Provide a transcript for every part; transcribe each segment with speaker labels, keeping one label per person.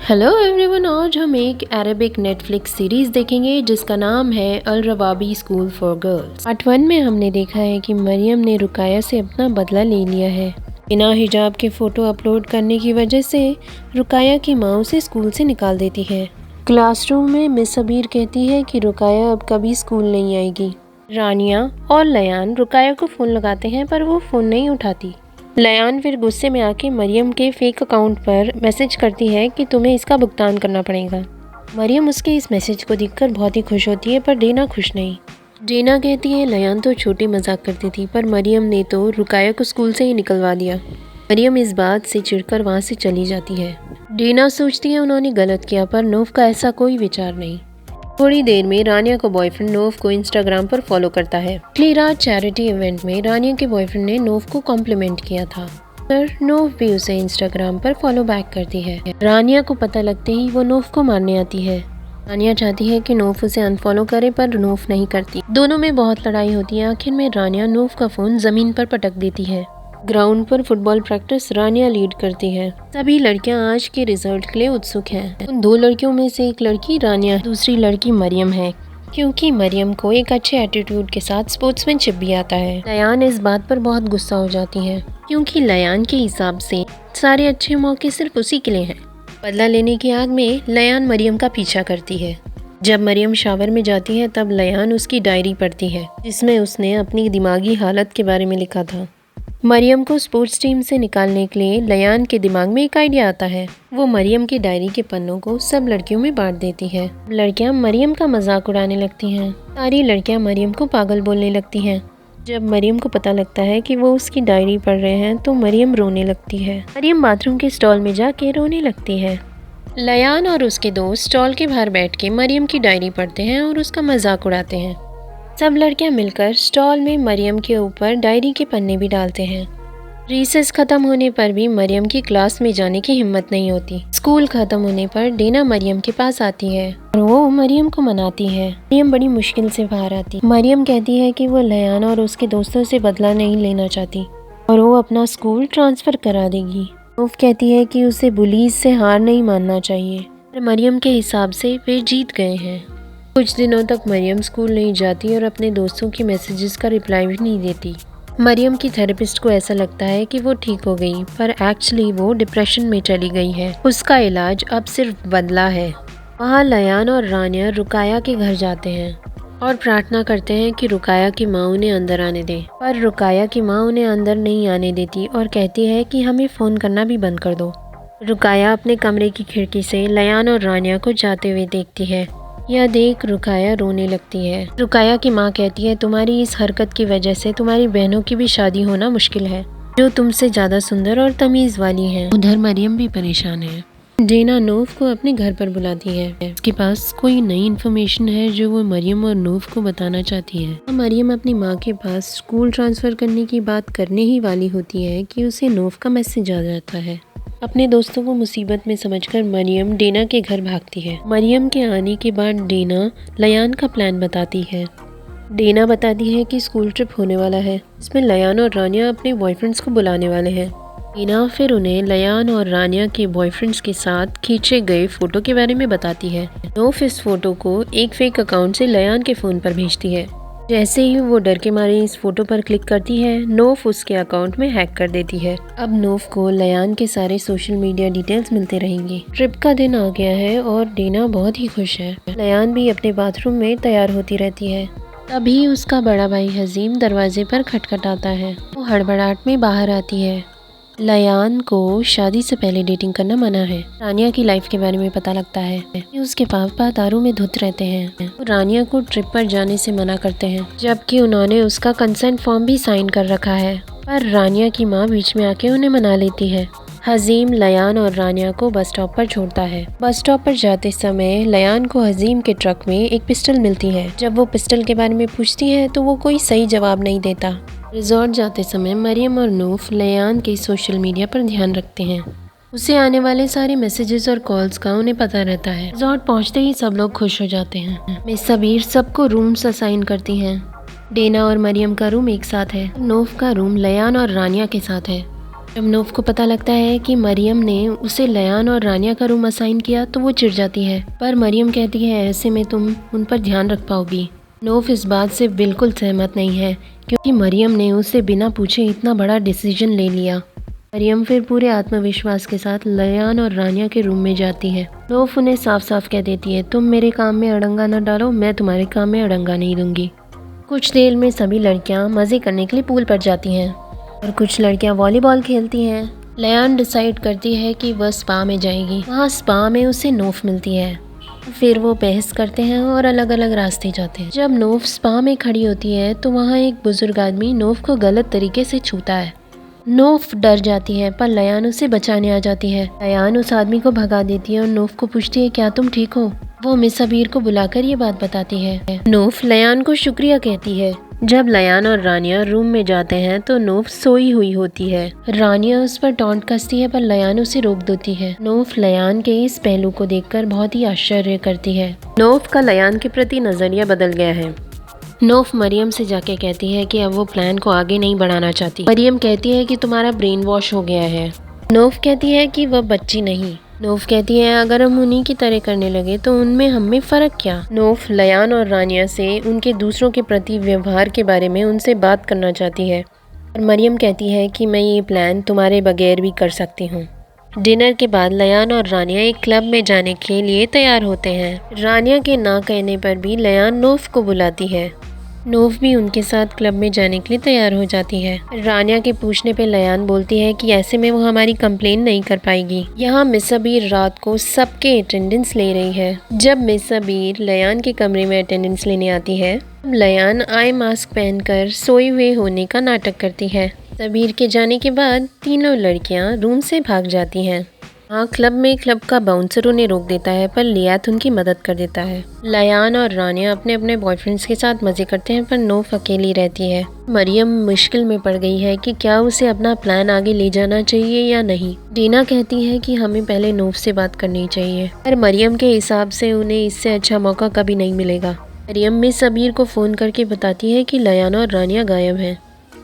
Speaker 1: Hello everyone, आज हम एक अरेबिक नेटफ्लिक्स सीरीज़ देखेंगे जिसका नाम है अल रवाबी स्कूल फॉर गर्ल्स। पार्ट 1 में हमने देखा है कि मरियम ने रुकाया से अपना बदला ले लिया है। बिना हिजाब के फ़ोटो अपलोड करने की वजह से रुकाया की माँ उसे स्कूल से निकाल देती है। क्लासरूम में मिस सबीर कहती है कि रुकाया अब कभी स्कूल नहीं आएगी। रानिया और लयान रुकाया को फ़ोन लगाते हैं पर वो फ़ोन नहीं उठाती। लयान फिर गुस्से में आके मरियम के फेक अकाउंट पर मैसेज करती है कि तुम्हें इसका भुगतान करना पड़ेगा। मरियम उसके इस मैसेज को देखकर बहुत ही खुश होती है पर डेना खुश नहीं। डेना कहती है लयान तो छोटी मजाक करती थी पर मरियम ने तो रुकाया को स्कूल से ही निकलवा दिया। मरियम इस बात से चिढ़कर वहाँ से चली जाती है। डेना सोचती है उन्होंने गलत किया पर नूफ का ऐसा कोई विचार नहीं। थोड़ी देर में रानिया का बॉयफ्रेंड नूफ को इंस्टाग्राम पर फॉलो करता है। पिछली रात चैरिटी इवेंट में रानिया के बॉयफ्रेंड ने नूफ को कॉम्प्लीमेंट किया था पर नूफ भी उसे इंस्टाग्राम पर फॉलो बैक करती है। रानिया को पता लगते ही वो नूफ को मारने आती है। रानिया चाहती है कि नूफ उसे अनफॉलो करे पर नूफ नहीं करती। दोनों में बहुत लड़ाई होती है। आखिर में रानिया नूफ का फोन जमीन पर पटक देती है। ग्राउंड पर फुटबॉल प्रैक्टिस रानिया लीड करती है। सभी लड़कियां आज के रिजल्ट के लिए उत्सुक हैं। उन दो लड़कियों में से एक लड़की रानिया, दूसरी लड़की मरियम है क्योंकि मरियम को एक अच्छे एटीट्यूड के साथ स्पोर्ट्समैनशिप भी आता है। लयान इस बात पर बहुत गुस्सा हो जाती है क्योंकि लयान के हिसाब से सारे अच्छे मौके सिर्फ उसी के लिए हैं। बदला लेने की आग में लयान मरियम का पीछा करती है। जब मरियम शावर में जाती है तब लयान उसकी डायरी पढ़ती है जिसमें उसने अपनी दिमागी हालत के बारे में लिखा था। मरियम को स्पोर्ट्स टीम से निकालने के लिए लयान के दिमाग में एक आइडिया आता है। वो मरियम की डायरी के पन्नों को सब लड़कियों में बांट देती है। लड़कियां मरियम का मजाक उड़ाने लगती हैं। सारी लड़कियां मरियम को पागल बोलने लगती हैं। जब मरियम को पता लगता है कि वो उसकी डायरी पढ़ रहे हैं तो मरियम रोने लगती है। मरियम बाथरूम के स्टॉल में जाके रोने लगती है। लयान और उसके दोस्त स्टॉल के बाहर बैठ के मरियम की डायरी पढ़ते हैं और उसका मजाक उड़ाते हैं। सब लड़कियां मिलकर स्टॉल में मरियम के ऊपर डायरी के पन्ने भी डालते हैं। रिसेस खत्म होने पर भी मरियम की क्लास में जाने की हिम्मत नहीं होती। स्कूल खत्म होने पर डेना मरियम के पास आती है और वो मरियम को मनाती है। मरियम बड़ी मुश्किल से बाहर आती। मरियम कहती है कि वो लयान और उसके दोस्तों से बदला नहीं लेना चाहती और वो अपना स्कूल ट्रांसफर करा देगी। नूफ कहती है कि उसे बुलीज से हार नहीं मानना चाहिए पर मरियम के हिसाब से वे जीत गए हैं। कुछ दिनों तक मरियम स्कूल नहीं जाती और अपने दोस्तों के मैसेजेस का रिप्लाई भी नहीं देती। मरियम की थेरेपिस्ट को ऐसा लगता है कि वो ठीक हो गई पर एक्चुअली वो डिप्रेशन में चली गई है। उसका इलाज अब सिर्फ बदला है। वहाँ लयान और रानिया रुकाया के घर जाते हैं और प्रार्थना करते हैं कि रुकाया की माँ उन्हें अंदर आने दे पर रुकाया की माँ उन्हें अंदर नहीं आने देती और कहती है कि हमें फ़ोन करना भी बंद कर दो। रुकाया अपने कमरे की खिड़की से लयान और रानिया को जाते हुए देखती है। यह देख रुकाया रोने लगती है। रुकाया की माँ कहती है तुम्हारी इस हरकत की वजह से तुम्हारी बहनों की भी शादी होना मुश्किल है जो तुमसे ज़्यादा सुंदर और तमीज़ वाली हैं। उधर मरियम भी परेशान है। डेना नूफ को अपने घर पर बुलाती है। उसके पास कोई नई इन्फॉर्मेशन है जो वो मरियम और नूफ को बताना चाहती है। मरियम अपनी माँ के पास स्कूल ट्रांसफ़र करने की बात करने ही वाली होती है कि उसे नूफ का मैसेज आ जाता है। अपने दोस्तों को मुसीबत में समझकर मरियम डेना के घर भागती है। मरियम के आने के बाद डेना लयान का प्लान बताती है। डेना बताती है कि स्कूल ट्रिप होने वाला है इसमें लयान और रानिया अपने बॉयफ्रेंड्स को बुलाने वाले हैं। डेना फिर उन्हें लयान और रानिया के बॉयफ्रेंड्स के साथ खींचे गए फोटो के बारे में बताती है। नूफ इस फोटो को एक फेक अकाउंट से लयान के फ़ोन पर भेजती है। जैसे ही वो डर के मारे इस फोटो पर क्लिक करती है नूफ उसके अकाउंट में हैक कर देती है। अब नूफ को लयान के सारे सोशल मीडिया डिटेल्स मिलते रहेंगे। ट्रिप का दिन आ गया है और डेना बहुत ही खुश है। लयान भी अपने बाथरूम में तैयार होती रहती है। तभी उसका बड़ा भाई हजीम दरवाजे पर खटखटाता है। वो हड़बड़ाहट में बाहर आती है। लयान को शादी से पहले डेटिंग करना मना है। रानिया की लाइफ के बारे में पता लगता है कि उसके पापा दारू में धुत रहते हैं। वो रानिया को ट्रिप पर जाने से मना करते हैं जबकि उन्होंने उसका कंसेंट फॉर्म भी साइन कर रखा है पर रानिया की माँ बीच में आके उन्हें मना लेती है। हजीम लयान और रानिया को बस स्टॉप पर छोड़ता है। बस स्टॉप पर जाते समय लयान को हजीम के ट्रक में एक पिस्टल मिलती है। जब वो पिस्टल के बारे में पूछती है तो वो कोई सही जवाब नहीं देता। रिजॉर्ट जाते समय मरियम और नूफ लयान के सोशल मीडिया पर ध्यान रखते हैं। उसे आने वाले सारे मैसेजेस और कॉल्स का उन्हें पता रहता है। रिजॉर्ट पहुंचते ही सब लोग खुश हो जाते हैं। मिस सबीर सबको रूम्स असाइन करती हैं। डेना और मरियम का रूम एक साथ है। नूफ का रूम लयान और रानिया के साथ है। जब नोफ को पता लगता है कि मरियम ने उसे लयान और रानिया का रूम असाइन किया तो वो चिढ़ जाती है, पर मरियम कहती है ऐसे में तुम उन पर ध्यान रख पाओगी। नोफ इस बात से बिल्कुल सहमत नहीं है क्योंकि मरियम ने उसे बिना पूछे इतना बड़ा डिसीजन ले लिया। मरियम फिर पूरे आत्मविश्वास के साथ लयान और रानिया के रूम में जाती है। नोफ उन्हें साफ साफ कह देती है तुम मेरे काम में अड़ंगा न डालो, मैं तुम्हारे काम में अड़ंगा नहीं दूंगी। कुछ देर में सभी लड़कियां मज़े करने के लिए पूल पर जाती हैं और कुछ लड़कियां वॉलीबॉल खेलती हैं। लयान डिसाइड करती है कि वह स्पा में जाएगी। वहाँ स्पा में उसे नोफ मिलती है। फिर वो बहस करते हैं और अलग अलग रास्ते जाते हैं। जब नोफ स्पा में खड़ी होती है तो वहाँ एक बुजुर्ग आदमी नोफ को गलत तरीके से छूता है। नोफ डर जाती है पर लयान उसे बचाने आ जाती है। लयान उस आदमी को भगा देती है और नोफ को पूछती है क्या तुम ठीक हो। वो मिस अबीर को बुलाकर ये बात बताती है। नोफ लयान को शुक्रिया कहती है। जब लयान और रानिया रूम में जाते हैं तो नोफ सोई हुई होती है। रानिया उस पर टॉन्ट कसती है पर लयान उसे रोक देती है। नोफ लयान के इस पहलू को देखकर बहुत ही आश्चर्य करती है। नोफ का लयान के प्रति नजरिया बदल गया है। नोफ मरियम से जाके कहती है कि अब वो प्लान को आगे नहीं बढ़ाना चाहती। मरियम कहती है कि तुम्हारा ब्रेन वॉश हो गया है। नोफ कहती है कि वह बच्ची नहीं। नोफ कहती है अगर हम उन्हीं की तरह करने लगे तो उनमें हम में फ़र्क क्या। नोफ लयान और रानिया से उनके दूसरों के प्रति व्यवहार के बारे में उनसे बात करना चाहती है और मरियम कहती है कि मैं ये प्लान तुम्हारे बगैर भी कर सकती हूँ। डिनर के बाद लयान और रानिया एक क्लब में जाने के लिए तैयार होते हैं। रानिया के ना कहने पर भी लयान नोफ को बुलाती है। नोफ भी उनके साथ क्लब में जाने के लिए तैयार हो जाती है। रानिया के पूछने पे लयान बोलती है कि ऐसे में वो हमारी कंप्लेन नहीं कर पाएगी। यहाँ मिस अबीर रात को सबके अटेंडेंस ले रही है। जब मिस अबीर लयान के कमरे में अटेंडेंस लेने आती है, लयान आई मास्क पहनकर सोए हुए होने का नाटक करती है। अबीर के जाने के बाद तीनों लड़कियाँ रूम से भाग जाती हैं। हाँ, क्लब में क्लब का बाउंसर उन्हें रोक देता है पर लियात उनकी मदद कर देता है। लयान और रानिया अपने अपने बॉयफ्रेंड्स के साथ मजे करते हैं पर नोफ अकेली रहती है। मरियम मुश्किल में पड़ गई है कि क्या उसे अपना प्लान आगे ले जाना चाहिए या नहीं। डीना कहती है कि हमें पहले नोफ से बात करनी चाहिए, पर मरियम के हिसाब से उन्हें इससे अच्छा मौका कभी नहीं मिलेगा। मरियम मिस अबीर को फ़ोन करके बताती है कि लयान और रानिया गायब हैं।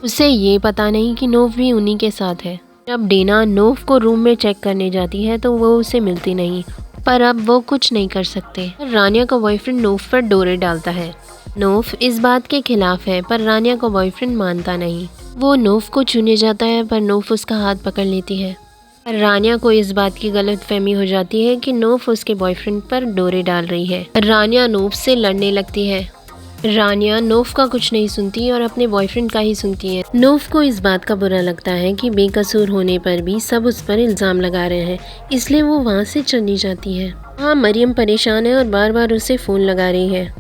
Speaker 1: उसे ये पता नहीं कि नोफ भी उन्हीं के साथ है। जब डीना नोफ को रूम में चेक करने जाती है तो वो उसे मिलती नहीं, पर अब वो कुछ नहीं कर सकते। रानिया का बॉयफ्रेंड नोफ पर डोरे डालता है। नोफ इस बात के खिलाफ है पर रानिया का बॉयफ्रेंड मानता नहीं। वो नोफ को छूने जाता है पर नोफ उसका हाथ पकड़ लेती है। पर रानिया को इस बात की गलतफहमी हो जाती है कि नोफ उसके बॉयफ्रेंड पर डोरे डाल रही है। रानिया नोफ से लड़ने लगती है। रानिया नोफ का कुछ नहीं सुनती और अपने बॉयफ्रेंड का ही सुनती है। नोफ को इस बात का बुरा लगता है कि बेकसूर होने पर भी सब उस पर इल्ज़ाम लगा रहे हैं, इसलिए वो वहाँ से चली जाती है। वहाँ मरियम परेशान है और बार बार उसे फ़ोन लगा रही है।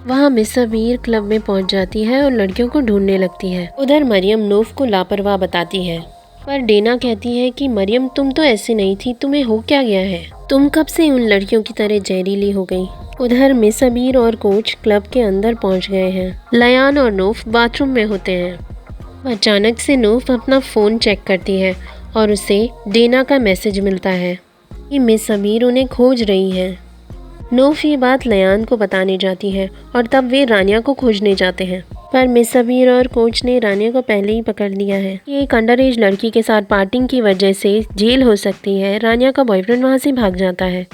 Speaker 1: वहाँ मिस अबीर क्लब में पहुँच जाती है और लड़कियों को ढूंढने लगती है। उधर मरियम नोफ को लापरवाह बताती है, पर डेना कहती है कि मरियम तुम तो ऐसी नहीं थी, तुम्हें हो क्या गया है, तुम कब से उन लड़कियों की तरह जहरीली हो गई। उधर मिस अबीर और कोच क्लब के अंदर पहुंच गए हैं। लयान और नोफ बाथरूम में होते हैं। अचानक से नोफ अपना फ़ोन चेक करती है और उसे डेना का मैसेज मिलता है कि मिस अबीर उन्हें खोज रही है। नोफ ये बात लयान को बताने जाती है और तब वे रानिया को खोजने जाते हैं, पर मिस अबीर और कोच ने रानिया को पहले ही पकड़ लिया है। कि एक अंडर एज लड़की के साथ पार्टिंग की वजह से जेल हो सकती है। रानिया का बॉयफ्रेंड वहाँ से भाग जाता है।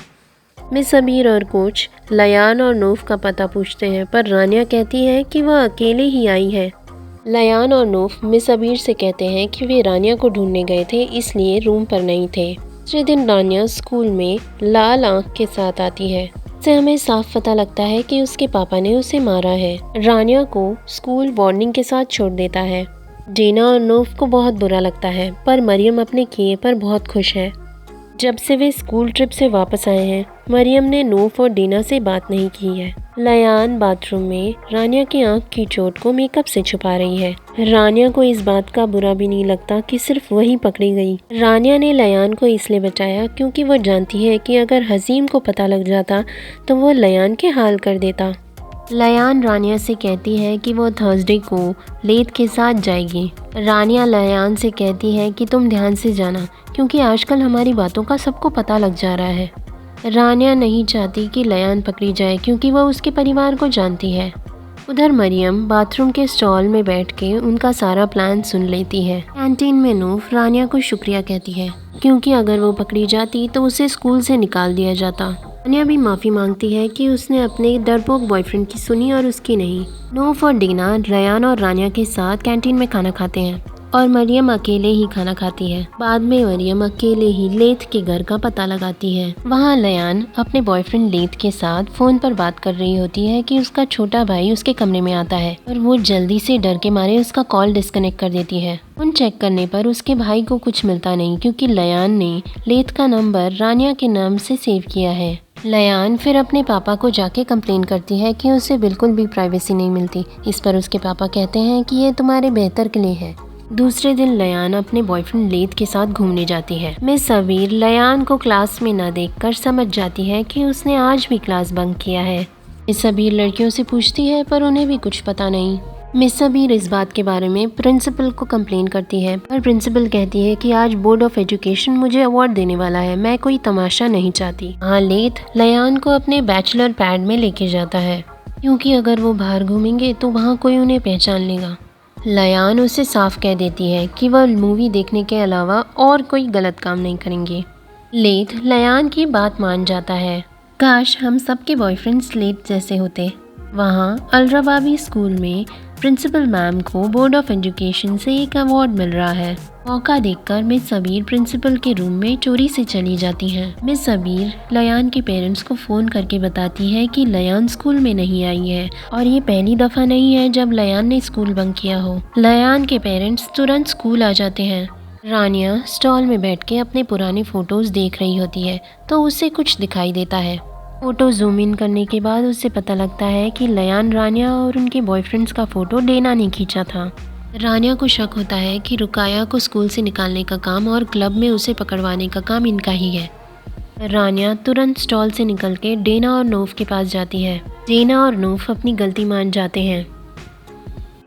Speaker 1: मिस अबीर और कोच लयान और नोफ का पता पूछते हैं, पर रानिया कहती है कि वह अकेले ही आई है। लयान और नोफ मिस अबीर से कहते हैं कि वे रानिया को ढूंढने गए थे, इसलिए रूम पर नहीं थे। दूसरे दिन रानिया स्कूल में लाल आंख के साथ आती है। इससे हमें साफ पता लगता है कि उसके पापा ने उसे मारा है। रानिया को स्कूल वार्निंग के साथ छोड़ देता है। डेना और नोफ को बहुत बुरा लगता है, पर मरियम अपने किए पर बहुत खुश है। जब से वे स्कूल ट्रिप से वापस आए हैं, मरियम ने नोफ और डीना से बात नहीं की है। लयान बाथरूम में रानिया की आंख की चोट को मेकअप से छुपा रही है। रानिया को इस बात का बुरा भी नहीं लगता कि सिर्फ वही पकड़ी गई। रानिया ने लयान को इसलिए बचाया क्योंकि वो जानती है कि अगर हसीम को पता लग जाता तो वो लयान के हाल कर देता। लयान रानिया से कहती है कि वो थर्सडे को लेथ के साथ जाएगी। रानिया लयान से कहती है कि तुम ध्यान से जाना क्योंकि आजकल हमारी बातों का सबको पता लग जा रहा है। रानिया नहीं चाहती कि लयान पकड़ी जाए क्योंकि वह उसके परिवार को जानती है। उधर मरियम बाथरूम के स्टॉल में बैठ के उनका सारा प्लान सुन लेती है। कैंटीन में नूफ रानिया को शुक्रिया कहती है क्योंकि अगर वो पकड़ी जाती तो उसे स्कूल से निकाल दिया जाता। रानिया भी माफ़ी मांगती है कि उसने अपने डरपोक बॉयफ्रेंड की सुनी और उसकी नहीं। नूफ और डीना रयान और रानिया के साथ कैंटीन में खाना खाते हैं और मरियम अकेले ही खाना खाती है। बाद में मरियम अकेले ही लेथ के घर का पता लगाती है। वहाँ लयान अपने बॉयफ्रेंड लेथ के साथ फोन पर बात कर रही होती है कि उसका छोटा भाई उसके कमरे में आता है और वो जल्दी से डर के मारे उसका कॉल डिस्कनेक्ट कर देती है। फोन चेक करने पर उसके भाई को कुछ मिलता नहीं क्योंकि लयान ने लेथ का नंबर रानिया के नाम से सेव किया है। लयान फिर अपने पापा को जाके कंप्लेन करती है कि उसे बिल्कुल भी प्राइवेसी नहीं मिलती। इस पर उसके पापा कहते हैं कि ये तुम्हारे बेहतर के लिए है। दूसरे दिन लयान अपने बॉयफ्रेंड लेथ के साथ घूमने जाती है। मिस सबीर लयान को क्लास में न देखकर समझ जाती है कि उसने आज भी क्लास बंक किया है। मिस सबीर लड़कियों से पूछती है पर उन्हें भी कुछ पता नहीं। मिस सबीर इस बात के बारे में प्रिंसिपल को कंप्लेन करती है पर प्रिंसिपल कहती है कि आज बोर्ड ऑफ एजुकेशन मुझे अवार्ड देने वाला है, मैं कोई तमाशा नहीं चाहती। हाँ, लेथ लयान को अपने बैचलर पैड में लेके जाता है क्योंकि अगर वो बाहर घूमेंगे तो वहाँ कोई उन्हें पहचान लेगा। लयान उसे साफ कह देती है कि वह मूवी देखने के अलावा और कोई गलत काम नहीं करेंगे। लेथ लयान की बात मान जाता है। काश हम सबके बॉयफ्रेंड्स लेथ जैसे होते। वहाँ अलराबाबी स्कूल में प्रिंसिपल मैम को बोर्ड ऑफ एजुकेशन से एक अवार्ड मिल रहा है। मौका देखकर मिस सबीर प्रिंसिपल के रूम में चोरी से चली जाती हैं। मिस सबीर लयान के पेरेंट्स को फ़ोन करके बताती है कि लयान स्कूल में नहीं आई है और ये पहली दफ़ा नहीं है जब लयान ने स्कूल बंक किया हो। लयान के पेरेंट्स तुरंत स्कूल आ जाते हैं। रानिया स्टॉल में बैठ के अपने पुराने फ़ोटोज़ देख रही होती है तो उसे कुछ दिखाई देता है। फ़ोटो जूम इन करने के बाद उसे पता लगता है कि लयान रानिया और उनके बॉयफ्रेंड्स का फ़ोटो डेना ने खींचा था। रानिया को शक होता है कि रुकाया को स्कूल से निकालने का काम और क्लब में उसे पकड़वाने का काम इनका ही है। रानिया तुरंत स्टॉल से निकल के डेना और नूफ के पास जाती है। डेना और नूफ अपनी गलती मान जाते हैं।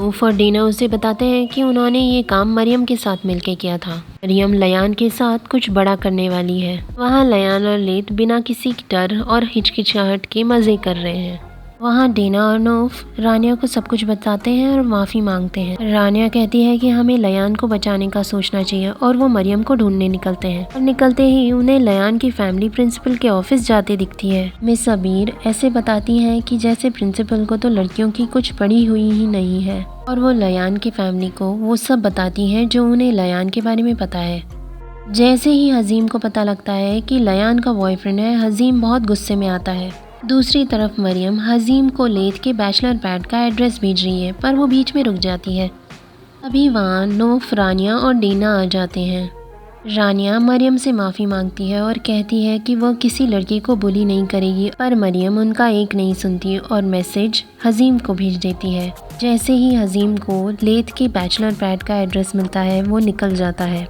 Speaker 1: नूफ और डेना उसे बताते हैं कि उन्होंने ये काम मरियम के साथ मिलकर किया था। मरियम लयान के साथ कुछ बड़ा करने वाली है। वहाँ लयान और लेथ बिना किसी डर और हिचकिचाहट के मज़े कर रहे हैं। वहाँ डेना और नूफ रानिया को सब कुछ बताते हैं और माफ़ी मांगते हैं। रानिया कहती है कि हमें लयान को बचाने का सोचना चाहिए और वो मरियम को ढूंढने निकलते हैं और निकलते ही उन्हें लयान की फैमिली प्रिंसिपल के ऑफिस जाते दिखती है। मिस सबीर ऐसे बताती हैं कि जैसे प्रिंसिपल को तो लड़कियों की कुछ पड़ी हुई ही नहीं है और वो लयान की फैमिली को वो सब बताती हैं जो उन्हें लयान के बारे में पता है। जैसे ही हजीम को पता लगता है कि लयान का बॉयफ्रेंड है, हजीम बहुत गुस्से में आता है। दूसरी तरफ मरियम हजीम को लेथ के बैचलर पैड का एड्रेस भेज रही है पर वो बीच में रुक जाती है। अभी वहाँ नूफ रानिया और डीना आ जाते हैं। रानिया मरियम से माफ़ी मांगती है और कहती है कि वह किसी लड़की को बुली नहीं करेगी पर मरियम उनका एक नहीं सुनती और मैसेज हजीम को भेज देती है। जैसे ही हजीम को लेथ के बैचलर पैड का एड्रेस मिलता है वो निकल जाता है।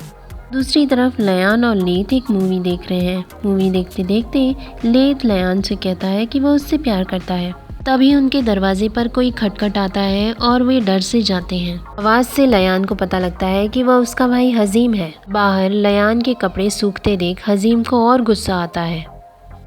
Speaker 1: दूसरी तरफ लयान और लेथ एक मूवी देख रहे हैं। मूवी देखते देखते लेथ लयान से कहता है कि वह उससे प्यार करता है। तभी उनके दरवाजे पर कोई खटखट आता है और वे डर से जाते हैं। आवाज़ से लयान को पता लगता है कि वह उसका भाई हजीम है। बाहर लयान के कपड़े सूखते देख हजीम को और गुस्सा आता है।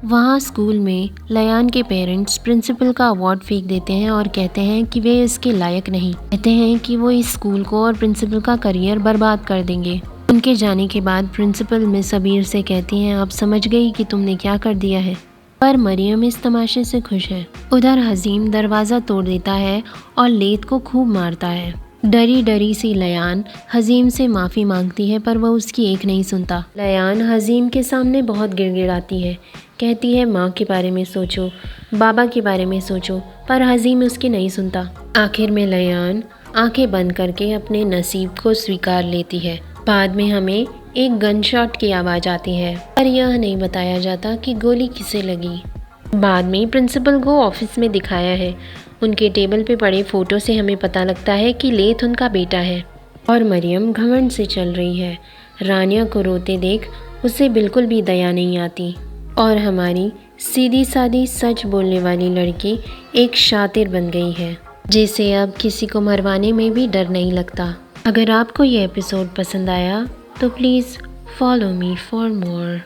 Speaker 1: वहाँ स्कूल में लयान के पेरेंट्स प्रिंसिपल का अवार्ड फेंक देते हैं और कहते हैं कि वे इसके लायक नहीं। कहते हैं कि वो इस स्कूल को और प्रिंसिपल का करियर बर्बाद कर देंगे। उनके जाने के बाद प्रिंसिपल मिस सबीर से कहती हैं, आप समझ गई कि तुमने क्या कर दिया है। पर मरियम इस तमाशे से खुश है। उधर हजीम दरवाज़ा तोड़ देता है और लेथ को खूब मारता है। डरी डरी सी लयान हजीम से माफ़ी मांगती है पर वह उसकी एक नहीं सुनता। लयान हजीम के सामने बहुत गिड़गिड़ाती है, कहती है माँ के बारे में सोचो, बाबा के बारे में सोचो, पर हजीम उसकी नहीं सुनता। आखिर में लयान आंखें बंद करके अपने नसीब को स्वीकार लेती है। बाद में हमें एक गन शॉट की आवाज़ आती है पर यह नहीं बताया जाता कि गोली किसे लगी। बाद में प्रिंसिपल को ऑफिस में दिखाया है। उनके टेबल पे पड़े फ़ोटो से हमें पता लगता है कि लेथ उनका बेटा है और मरियम घमंड से चल रही है। रानिया को रोते देख उसे बिल्कुल भी दया नहीं आती और हमारी सीधी सादी सच बोलने वाली लड़की एक शातिर बन गई है जिसे अब किसी को मरवाने में भी डर नहीं लगता। अगर आपको ये एपिसोड पसंद आया तो please follow me for more.